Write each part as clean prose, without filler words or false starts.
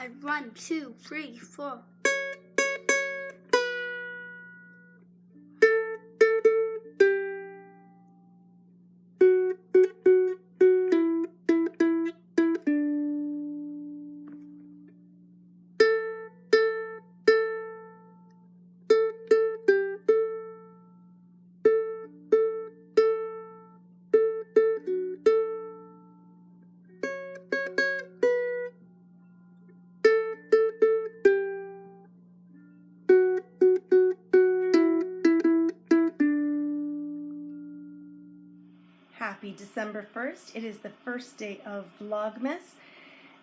1, 2, 3, 4. Happy December 1st. It is the first day of Vlogmas.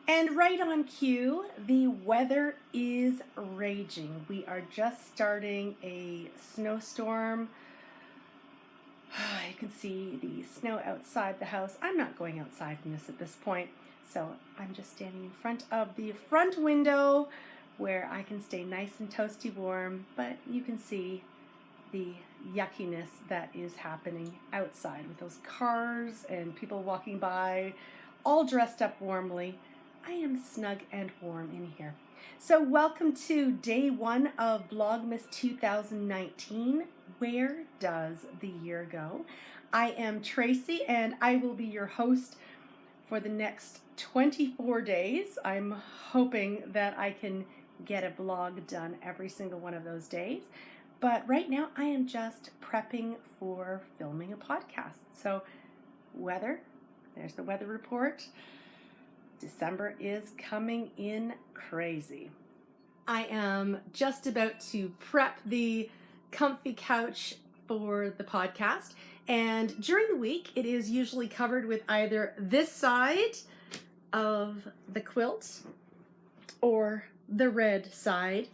And right on cue, the weather is raging. We are just starting a snowstorm. You can see the snow outside the house. I'm not going outside in this at this point. So I'm just standing in front of the front window where I can stay nice and toasty warm. But you can see the yuckiness that is happening outside with those cars and people walking by, all dressed up warmly. I am snug and warm in here. So welcome to day one of Vlogmas 2019. Where does the year go? I am Tracy and I will be your host for the next 24 days. I'm hoping that I can get a vlog done every single one of those days. But right now I am just prepping for filming a podcast. So weather, there's the weather report. December is coming in crazy. I am just about to prep the comfy couch for the podcast. And during the week, it is usually covered with either this side of the quilt or the red side.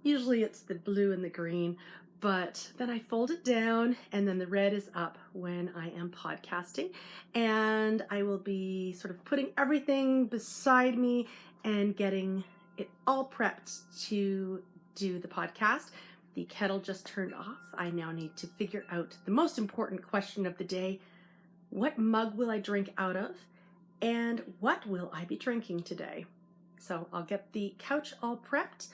Usually it's the blue and the green, but then I fold it down and then the red is up when I am podcasting. And I will be sort of putting everything beside me and getting it all prepped to do the podcast. The kettle just turned off. I now need to figure out the most important question of the day. What mug will I drink out of? And what will I be drinking today? So I'll get the couch all prepped,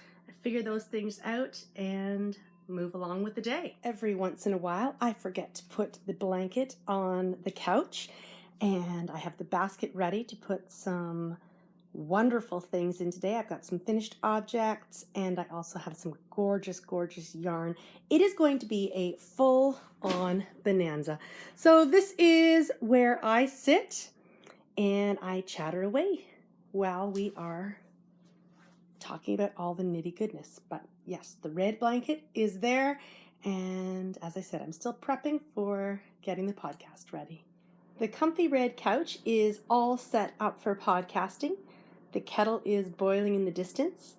figure those things out, and move along with the day. Every once in a while, I forget to put the blanket on the couch, and I have the basket ready to put some wonderful things in today. I've got some finished objects, and I also have some gorgeous, gorgeous yarn. It is going to be a full-on bonanza. So this is where I sit, and I chatter away while we are talking about all the nitty goodness. But yes, the red blanket is there. And as I said, I'm still prepping for getting the podcast ready. The comfy red couch is all set up for podcasting. The kettle is boiling in the distance.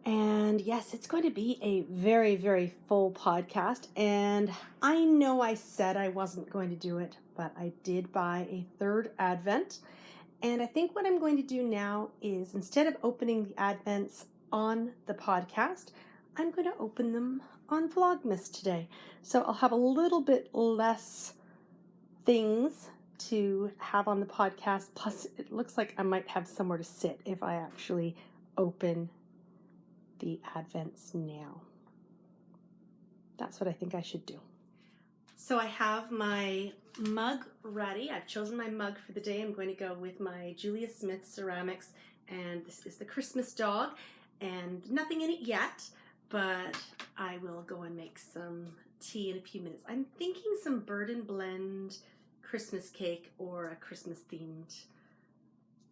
And yes, it's going to be a very, very full podcast. And I know I said I wasn't going to do it, but I did buy a third Advent. And I think what I'm going to do now is, instead of opening the Advents on the podcast, I'm going to open them on Vlogmas today. So I'll have a little bit less things to have on the podcast. Plus, it looks like I might have somewhere to sit if I actually open the Advents now. That's what I think I should do. So I have my mug ready. I've chosen my mug for the day. I'm going to go with my Julia Smith ceramics, and this is the Christmas dog, and nothing in it yet, but I will go and make some tea in a few minutes. I'm thinking some bird and blend Christmas cake or a Christmas themed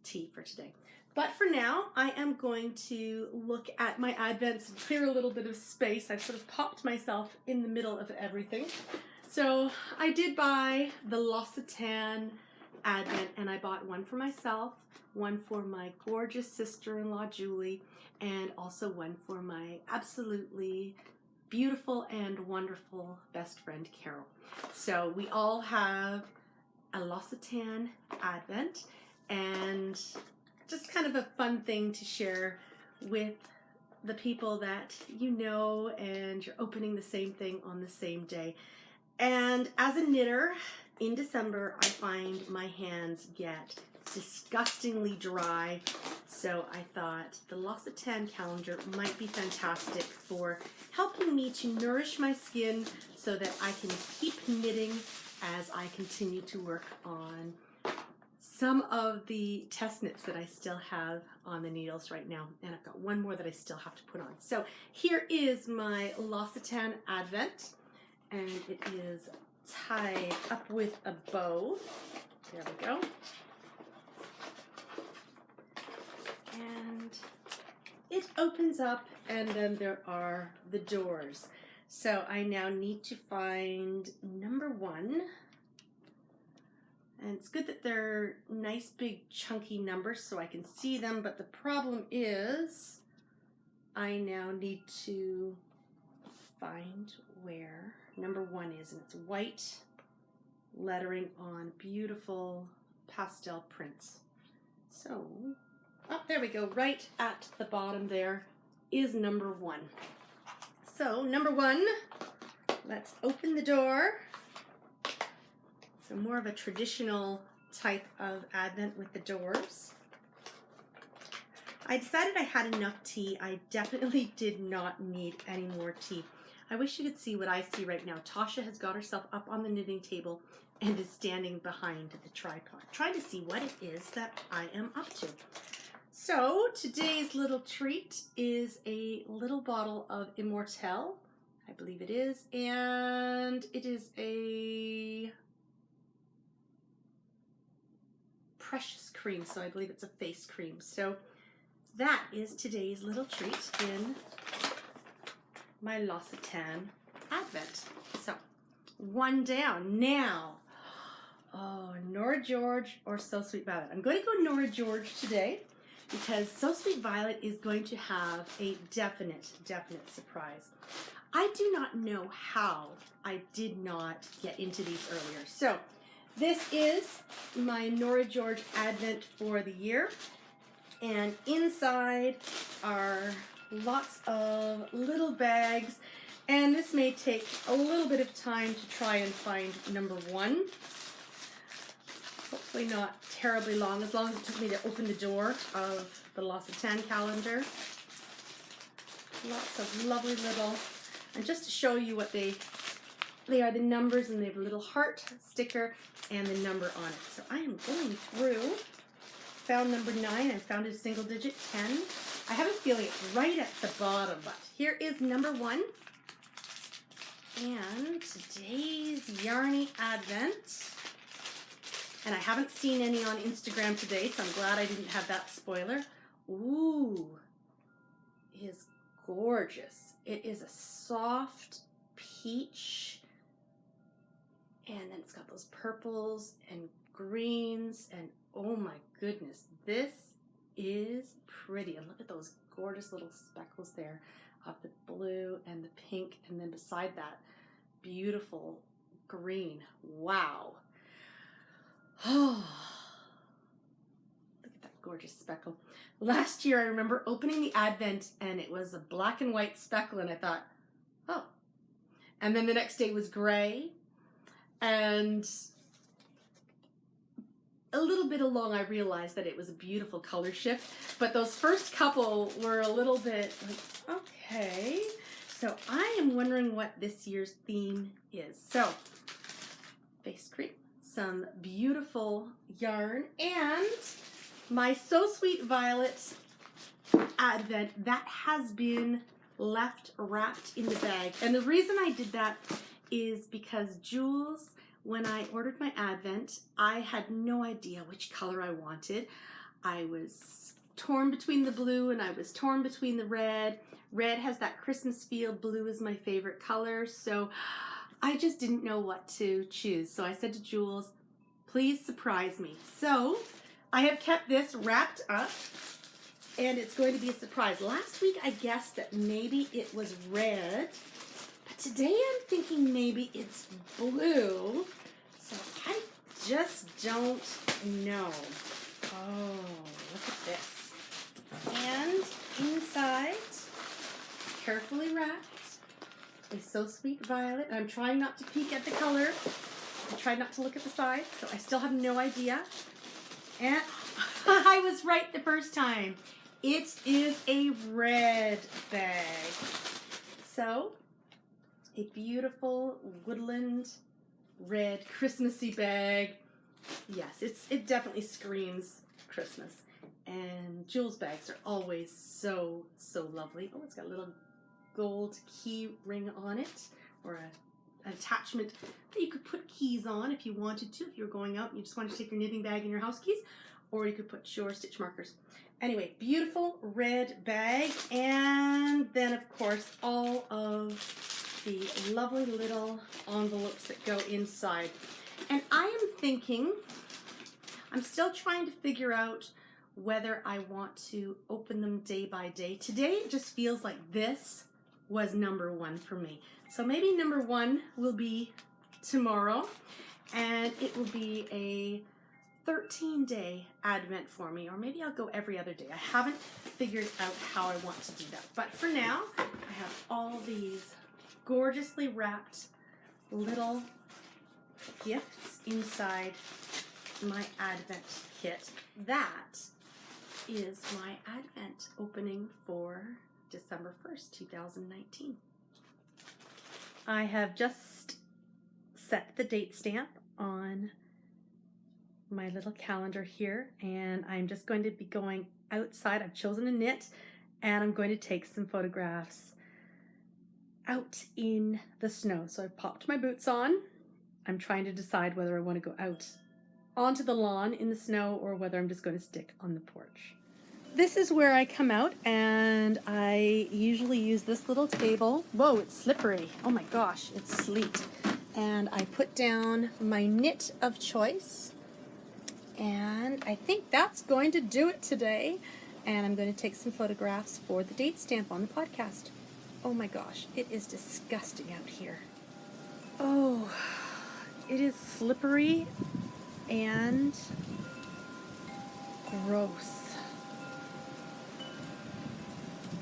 tea for today. But for now, I am going to look at my Advents and clear a little bit of space. I've sort of popped myself in the middle of everything. So I did buy the L'Occitane Advent, and I bought one for myself, one for my gorgeous sister-in-law Julie, and also one for my absolutely beautiful and wonderful best friend Carol. So we all have a L'Occitane Advent, and just kind of a fun thing to share with the people that you know, and you're opening the same thing on the same day. And as a knitter, in December, I find my hands get disgustingly dry. So I thought the L'Occitane calendar might be fantastic for helping me to nourish my skin so that I can keep knitting as I continue to work on some of the test knits that I still have on the needles right now. And I've got one more that I still have to put on. So here is my L'Occitane Advent, and it is tied up with a bow. There we go. And it opens up, and then there are the doors. So I now need to find number 1. And it's good that they're nice big chunky numbers so I can see them, but the problem is I now need to find where number 1 is, and it's white lettering on beautiful pastel prints. So, oh, there we go, right at the bottom there is number 1. So, number 1, let's open the door. So more of a traditional type of Advent with the doors. I decided I had enough tea. I definitely did not need any more tea. I wish you could see what I see right now. Tasha has got herself up on the knitting table and is standing behind the tripod, trying to see what it is that I am up to. So today's little treat is a little bottle of Immortelle, I believe it is, and it is a precious cream, so I believe it's a face cream. So that is today's little treat in my L'Occitane Advent. So 1 down. Now, oh, Nora George or So Sweet Violet. I'm going to go Nora George today because So Sweet Violet is going to have a definite surprise. I do not know how I did not get into these earlier. So this is my Nora George Advent for the year, and inside are lots of little bags, and this may take a little bit of time to try and find number 1. Hopefully not terribly long as it took me to open the door of the L'Occitane calendar. Lots of lovely little, and just to show you what they are, the numbers, and they have a little heart sticker and the number on it. So I am going through, found number 9, and found a single digit 10. I have a feeling it's right at the bottom, but here is number 1. And today's Yarny Advent, and I haven't seen any on Instagram today, so I'm glad I didn't have that spoiler. Ooh, it is gorgeous. It is a soft peach, and then it's got those purples and greens, and oh my goodness, this is pretty. And look at those gorgeous little speckles there of the blue and the pink, and then beside that, beautiful green. Wow. Oh, look at that gorgeous speckle. Last year I remember opening the Advent and it was a black and white speckle, and I thought, oh. And then the next day was gray, and a little bit along I realized that it was a beautiful color shift, but those first couple were a little bit like, okay. So I am wondering what this year's theme is. So, face cream, some beautiful yarn, and my So Sweet Violet Advent that has been left wrapped in the bag. And the reason I did that is because Jules, when I ordered my Advent, I had no idea which color I wanted. I was torn between the blue and I was torn between the red. Red has that Christmas feel, blue is my favorite color, so I just didn't know what to choose. So I said to Jules, please surprise me. So I have kept this wrapped up, and it's going to be a surprise. Last week I guessed that maybe it was red, but today I'm thinking maybe it's blue. So I just don't know. Oh, look at this. And inside, carefully wrapped, is So Sweet Violet. And I'm trying not to peek at the color. I tried not to look at the sides, so I still have no idea. And I was right the first time. It is a red bag. So, a beautiful woodland red Christmassy bag. Yes, it definitely screams Christmas. And Jules bags are always so lovely. Oh, it's got a little gold key ring on it, or an attachment that you could put keys on if you wanted to, if you're going out and you just wanted to take your knitting bag and your house keys, or you could put your stitch markers. Anyway, beautiful red bag, and then of course all of the lovely little envelopes that go inside. And I am thinking, I'm still trying to figure out whether I want to open them day by day. Today it just feels like this was number one for me. So maybe number one will be tomorrow, and it will be a 13-day Advent for me, or maybe I'll go every other day. I haven't figured out how I want to do that. But for now, I have all these gorgeously wrapped little gifts inside my Advent kit. That is my Advent opening for December 1st, 2019. I have just set the date stamp on my little calendar here, and I'm just going to be going outside. I've chosen a knit, and I'm going to take some photographs out in the snow. So I've popped my boots on. I'm trying to decide whether I want to go out onto the lawn in the snow or whether I'm just going to stick on the porch. This is where I come out, and I usually use this little table. Whoa, it's slippery. Oh my gosh, it's sleet. And I put down my knit of choice, and I think that's going to do it today. And I'm going to take some photographs for the date stamp on the podcast. Oh my gosh, it is disgusting out here. Oh, it is slippery and gross.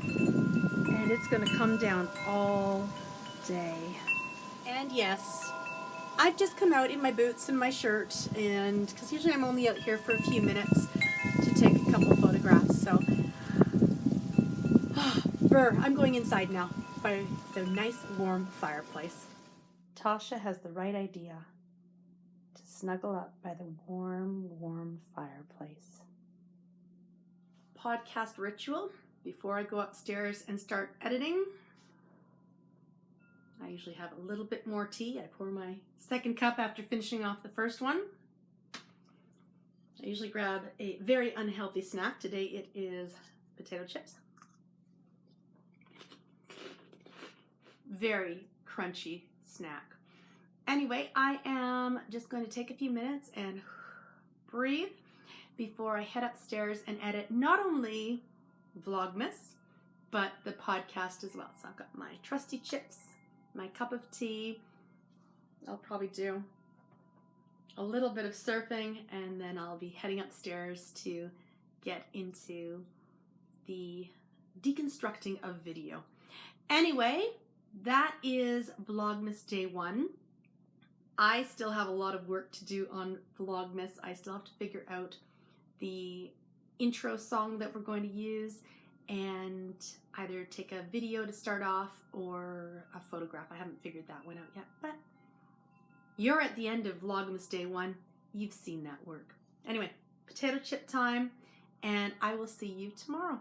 And it's going to come down all day. And yes, I've just come out in my boots and my shirt, and because usually I'm only out here for a few minutes to take a couple of photographs. So, I'm going inside now by the nice warm fireplace. Tasha has the right idea to snuggle up by the warm fireplace. Podcast ritual before I go upstairs and start editing. I usually have a little bit more tea. I pour my second cup after finishing off the first one. I usually grab a very unhealthy snack. Today it is potato chips. Very crunchy snack. Anyway, I am just going to take a few minutes and breathe before I head upstairs and edit not only Vlogmas, but the podcast as well. So I've got my trusty chips, my cup of tea. I'll probably do a little bit of surfing, and then I'll be heading upstairs to get into the deconstructing of video. Anyway, that is Vlogmas Day 1. I still have a lot of work to do on Vlogmas. I still have to figure out the intro song that we're going to use, and either take a video to start off or a photograph. I haven't figured that one out yet, but you're at the end of Vlogmas Day 1. You've seen that work. Anyway, potato chip time, and I will see you tomorrow.